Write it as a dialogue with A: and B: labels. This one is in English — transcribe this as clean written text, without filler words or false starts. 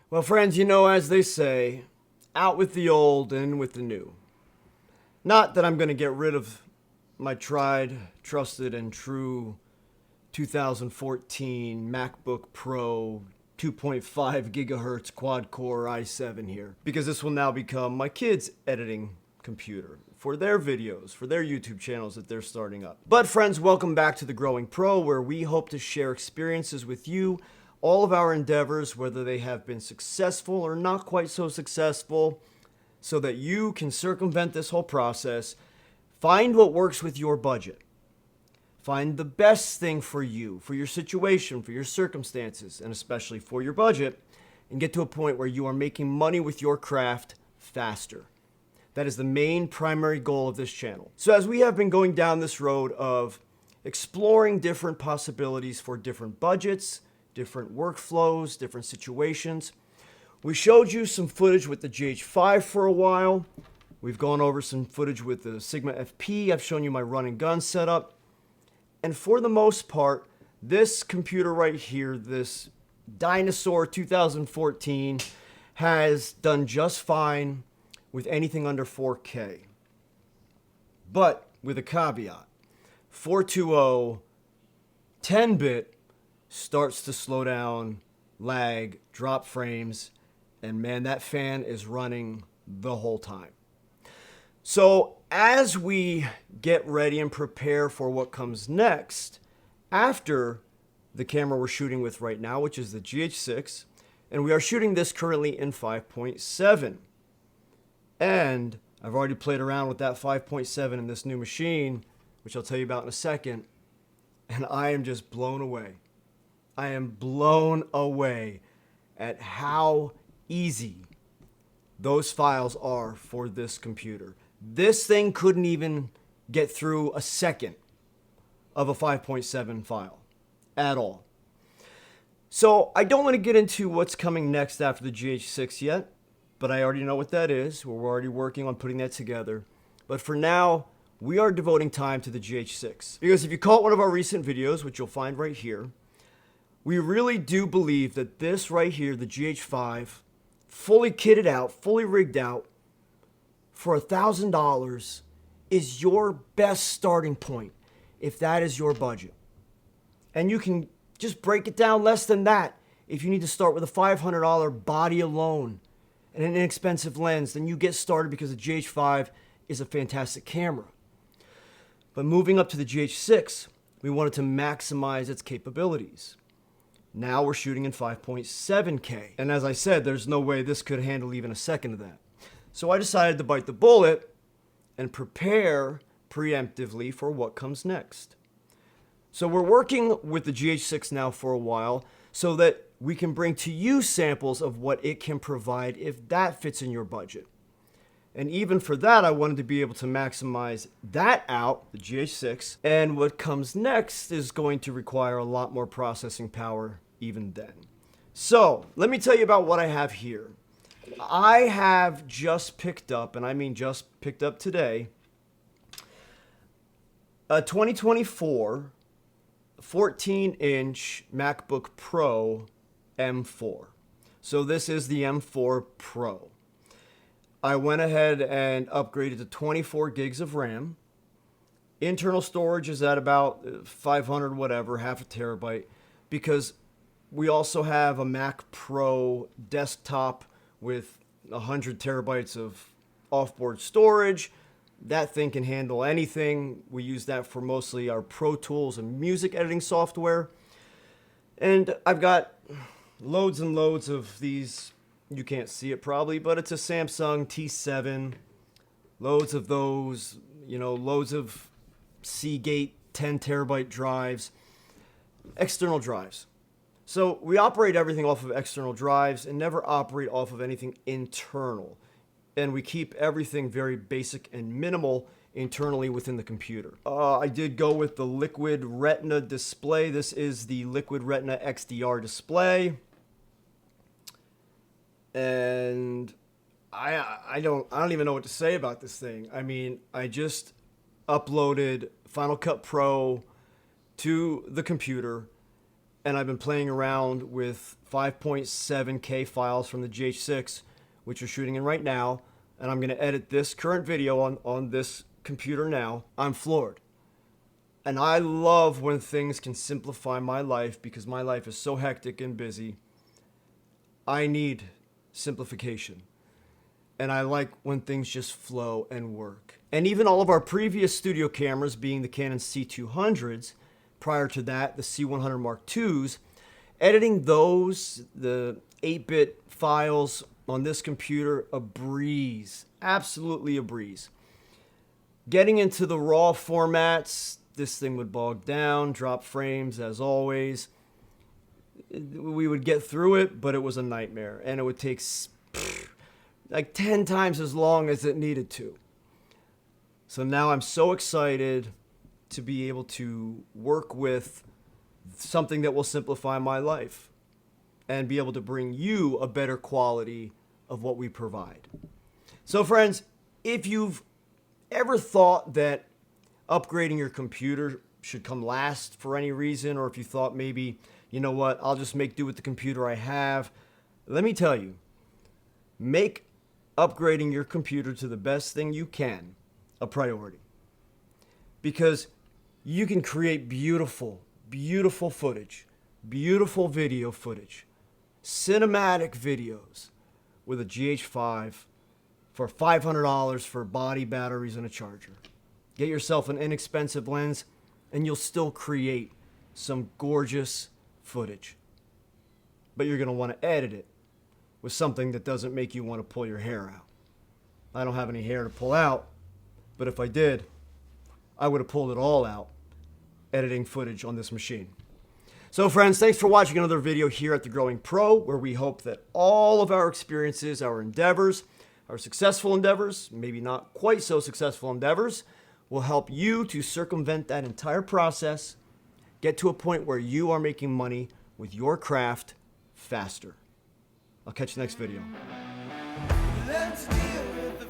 A: Well, friends, as they say, out with the old, in with the new. Not that I'm going to get rid of my tried, trusted, and true 2014 MacBook Pro 2.5 gigahertz quad-core i7 here, because this will now become my kids' editing computer for their videos, for their YouTube channels that they're starting up. But friends, welcome back to The Growing Pro, where we hope to share experiences with you, all of our endeavors, whether they have been successful or not quite so successful, so that you can circumvent this whole process, find what works with your budget, find the best thing for you, for your situation, for your circumstances, and especially for your budget, and get to a point where you are making money with your craft faster. That is the main primary goal of this channel. So as we have been going down this road of exploring different possibilities for different budgets, different workflows, different situations, we showed you some footage with the GH5 for a while. We've gone over some footage with the Sigma FP. I've shown you my run and gun setup. And for the most part, this computer right here, this Dinosaur 2014, has done just fine with anything under 4K. But with a caveat, 420 10-bit starts to slow down, lag, drop frames, and man, that fan is running the whole time. So as we get ready and prepare for what comes next, after the camera we're shooting with right now, which is the GH6, and we are shooting this currently in 5.7. And I've already played around with that 5.7 in this new machine, which I'll tell you about in a second, and I am just blown away. I am blown away at how easy those files are for this computer. This thing couldn't even get through a second of a 5.7 file at all. So I don't want to get into what's coming next after the GH6 yet, but I already know what that is. We're already working on putting that together. But for now, we are devoting time to the GH6. Because if you caught one of our recent videos, which you'll find right here, we really do believe that this right here, the GH5, fully kitted out, fully rigged out, for $1,000 is your best starting point if that is your budget. And you can just break it down less than that. If you need to start with a $500 body alone and an inexpensive lens, then you get started because the GH5 is a fantastic camera. But moving up to the GH6, we wanted to maximize its capabilities. Now we're shooting in 5.7K. And as I said, there's no way this could handle even a second of that. So I decided to bite the bullet and prepare preemptively for what comes next. So we're working with the GH6 now for a while so that we can bring to you samples of what it can provide if that fits in your budget. And even for that, I wanted to be able to maximize that out, the GH6, and what comes next is going to require a lot more processing power even then. So let me tell you about what I have here. I have just picked up, and I mean just picked up today, a 2024 14-inch MacBook Pro M4. So this is the M4 Pro. I went ahead and upgraded to 24 gigs of RAM. Internal storage is at about 500 whatever, half a terabyte, because we also have a Mac Pro desktop with 100 terabytes of offboard storage. That thing can handle anything. We use that for mostly our Pro Tools and music editing software. And I've got loads and loads of these. You can't see it probably, but it's a Samsung T7. Loads of those, loads of Seagate 10 terabyte drives, external drives. So we operate everything off of external drives and never operate off of anything internal. And we keep everything very basic and minimal internally within the computer. I did go with the Liquid Retina display. This is the Liquid Retina XDR display. And I don't even know what to say about this thing. I mean, I just uploaded Final Cut Pro to the computer, and I've been playing around with 5.7K files from the GH6, which we're shooting in right now, and I'm going to edit this current video on this computer now. I'm floored. And I love when things can simplify my life because my life is so hectic and busy. I need simplification. And I like when things just flow and work. And even all of our previous studio cameras, being the Canon C200s, prior to that, the C100 Mark IIs, editing those, the 8-bit files on this computer, a breeze. Absolutely a breeze. Getting into the raw formats, this thing would bog down, drop frames as always. We would get through it, but it was a nightmare. And it would take like 10 times as long as it needed to. So now I'm so excited to be able to work with something that will simplify my life and be able to bring you a better quality of what we provide. So friends, if you've ever thought that upgrading your computer should come last for any reason, or if you thought maybe, you know what, I'll just make do with the computer I have, let me tell you, make upgrading your computer to the best thing you can a priority. Because you can create beautiful, beautiful footage, beautiful video footage, cinematic videos with a GH5 for $500 for body, batteries, and a charger. Get yourself an inexpensive lens and you'll still create some gorgeous footage. But you're going to want to edit it with something that doesn't make you want to pull your hair out. I don't have any hair to pull out, but if I did, I would have pulled it all out editing footage on this machine. So friends, thanks for watching another video here at The Growing Pro, where we hope that all of our experiences, our endeavors, our successful endeavors, maybe not quite so successful endeavors, will help you to circumvent that entire process, get to a point where you are making money with your craft faster. I'll catch you next video.
B: Let's deal with the